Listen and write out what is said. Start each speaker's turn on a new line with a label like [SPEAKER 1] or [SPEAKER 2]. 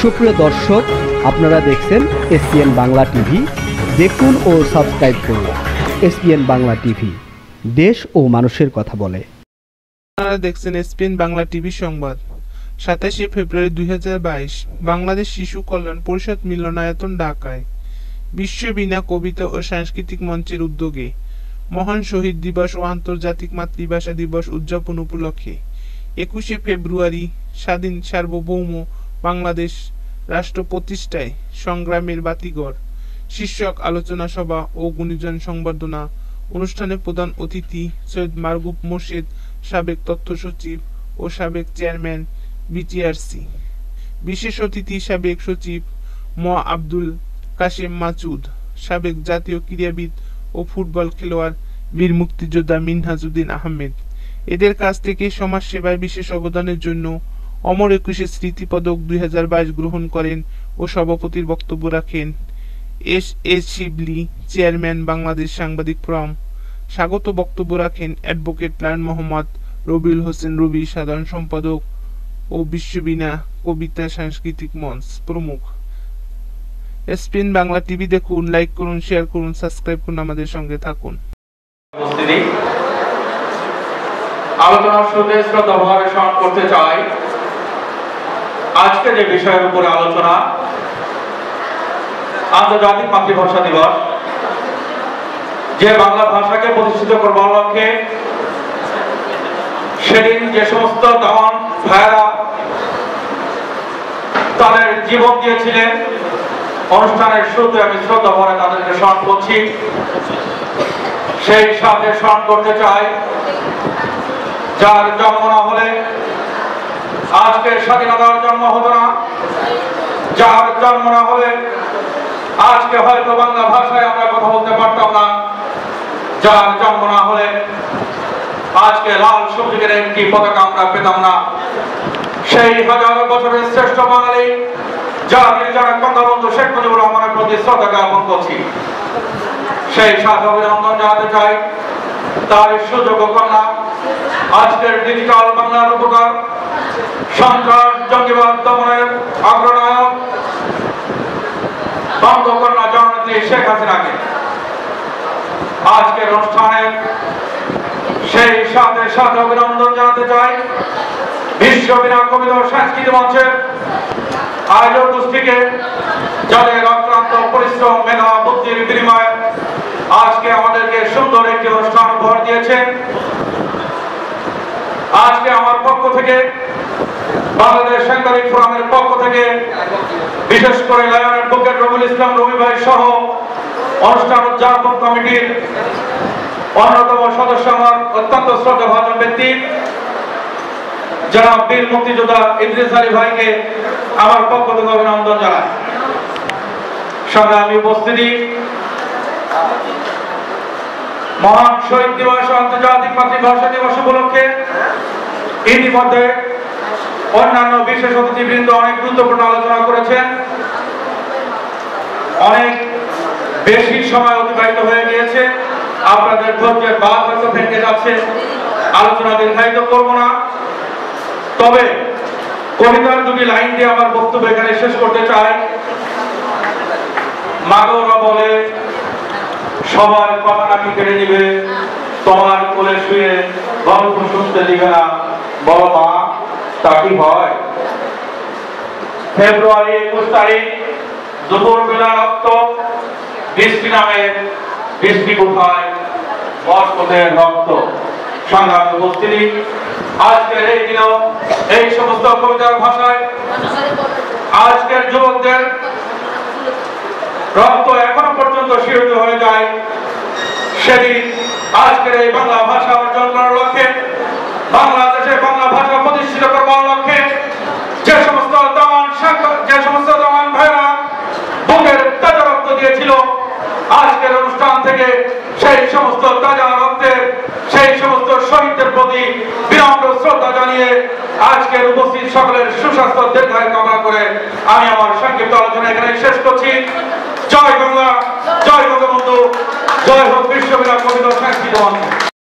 [SPEAKER 1] সুপ্রিয় দর্শক, আপনারা দেখছেন এসপিএন বাংলা টিভি। দেখুন ও সাবস্ক্রাইব করুন এসপিএন বাংলা টিভি, দেশ ও মানুষের কথা বলে।
[SPEAKER 2] আপনারা দেখছেন এসপিএন বাংলা টিভি সংবাদ। 27শে ফেব্রুয়ারি 2022, বাংলাদেশ শিশু কল্যাণ পরিষদ মিলনায়তন, ঢাকায় বিশ্ব বীণা কবিতা ও সাংস্কৃতিক মঞ্চের উদ্যোগে মহান শহীদ দিবস ও আন্তর্জাতিক মাতৃভাষা দিবস উদযাপন উপলক্ষে 21শে ফেব্রুয়ারি স্বাধীন সার্বভৌম বাংলাদেশ রাষ্ট্র প্রতিষ্ঠায় সংগ্রামের বাতিঘর শীর্ষক আলোচনা সভা ও গুণীজন সংবর্ধনা অনুষ্ঠানে প্রধান অতিথি সৈয়দ মারগুপ মোর্শেদ, সাবেক তথ্য সচিব ও সাবেক চেয়ারম্যান বিটিআরসি। বিশেষ অতিথি সাবেক সচিব আব্দুল কাশেম মাসুদ, সাবেক জাতীয় ক্রীড়াবিদ ও ফুটবল খেলোয়াড় বীর মুক্তিযোদ্ধা মিনহাজউদ্দিন আহমেদ। এদের কাছ থেকে সমাজ সেবায় বিশেষ অবদানের জন্য অমর একুশে স্মৃতি পদক 2022 গ্রহণ করেন ও সভাপতির বক্তব্য রাখেন এস শিবলি, চেয়ারম্যান বাংলাদেশ সাংবাদিক ফোরাম। স্বাগত বক্তব্য রাখেন অ্যাডভোকেট লায়ন মোহাম্মদ রবিউল হোসেন রবি, সাধারণ সম্পাদক ও বিশ্ব বীণা কবিতা সাংস্কৃতিক মঞ্চ প্রমুখ। এসপিএন বাংলা টিভি দেখুন, লাইক করুন, শেয়ার করুন, সাবস্ক্রাইব করুন, আমাদের সঙ্গে থাকুন।
[SPEAKER 3] আলোচনার শুরুতে শ্রদ্ধাভরে স্মরণ করতে চাই আজকে যে বিষয়ের উপরে আলোচনা, আন্তর্জাতিক মাতৃভাষা দিবস। যে বাংলা ভাষাকে প্রতিষ্ঠিত করবার লক্ষ্যে সেদিন যে সমস্ত দাওয়ান ভাইয়েরা তাদের জীবন দিয়েছিলেন, অনুষ্ঠানের শুরুতে আমি শ্রদ্ধা ভরে তাদেরকে স্মরণ করছি। সেই সাথে স্মরণ করতে চাই যার জন্ম না হলে আজকের স্বাধীনতার জন্ম হতো না, যার জন্ম না হলে আজকে হয়তো বাংলা ভাষায় আমরা কথা বলতে পারতাম না, যার জন্ম না হলে আজকে লাল সবুজের একটি পতাকা আমরা পেতাম না। সেই হাজারো বছরের শ্রেষ্ঠ বাঙালি জাতির জনক বঙ্গবন্ধু শেখ মুজিবুর রহমানের প্রতি শ্রদ্ধা জ্ঞাপন করছি। সেই সাথে অভিনন্দন জানাতে চাই তার সুযোগ্য কন্যা, আজকের ডিজিটাল বাংলার উপকার, সন্ত্রাস জঙ্গিবাদ দমনের অগ্রনায়ক বঙ্গকন্যা জননেত্রী শেখ হাসিনাকে। আজকের অনুষ্ঠানে সেই সাথে সাথে অভিনন্দন জানাতে চাই বিশ্ব বীণা কবিতা ও সাংস্কৃতিক মঞ্চের আয়োজক গোষ্ঠীকে, যাদের অক্লান্ত পরিশ্রম, মেধা, বুদ্ধির বিনিময়ে আজকে আমাদেরকে সুন্দর একটি অনুষ্ঠান উপহার দিয়েছেন। আজকে আমার পক্ষ থেকে, বাংলাদেশ সাংবাদিক ফোরামের পক্ষ থেকে, বিশেষ করে লায়ন অ্যাডভোকেট রবিউল ইসলাম রবি ভাই সহ অনুষ্ঠান উদযাপন কমিটির অন্যতম সদস্য, আমার অত্যন্ত শ্রদ্ধাভাজন ব্যক্তি জনাব বীর মুক্তিযোদ্ধা ইদ্রিস আলী ভাইকে আমার পক্ষ থেকে অভিনন্দন জানাই। সংগ্রামী উপস্থিতি, মহান শহীদ দিবস ও আন্তর্জাতিক মাতৃভাষা দিবস উপলক্ষে ইতিমধ্যে অন্যান্য বিশেষ অতিথিবৃন্দ অনেক গুরুত্বপূর্ণ আলোচনা করেছেন। অনেক বেশি সময় অতিবাহিত হয়ে গিয়েছে, আপনাদের ধৈর্যের বাঁধ হয়তো ভেঙে যাচ্ছে, আলোচনা দীর্ঘায়িত করব না। তবে কবিতার দুটি লাইন দিয়ে আমার বক্তব্য এখানে শেষ করতে চাই। মাগোরা বলে সবার কথা নাকি কেড়ে নিবে, তোমার কোলে শুয়ে গল্প শুনতে দিবে না, বলো মা তা কি হয়? ফেব্রুয়ারি 21 তারিখ দুপুর বেলা রক্ত বৃষ্টি নামে, বৃষ্টি কোথায়? বর্ষদের রক্ত। সংগ্রামী উপস্থিতি, আজকের এই দিনেও এই সমস্ত কবিতার ভাষায় আজকের যুবকদের রক্ত এখনো পর্যন্ত শিহরিত হয়ে যায়। সেদিন আজকের এই বাংলা ভাষা অর্জন করার লক্ষ্যে, বাংলাদেশে বাংলা ভাষা প্রতিষ্ঠিত করবার লক্ষ্যে যে সমস্ত দামান ভাইরা বুকের তাজা রক্ত দিয়েছিল, আজকের অনুষ্ঠান থেকে সেই সমস্ত তাজা রক্তের, সেই সমস্ত শহীদদের প্রতি বিনম্র শ্রদ্ধা জানিয়ে আজকের উপস্থিত সকলের সুস্বাস্থ্য দীর্ঘায়ু কামনা করে আমি আমার সংক্ষিপ্ত আলোচনা এখানে শেষ করছি। জয় বাংলা, জয় বঙ্গবন্ধু, জয় হোক বিশ্ব বীণা কবিতা ও সাংস্কৃতিক মঞ্চ।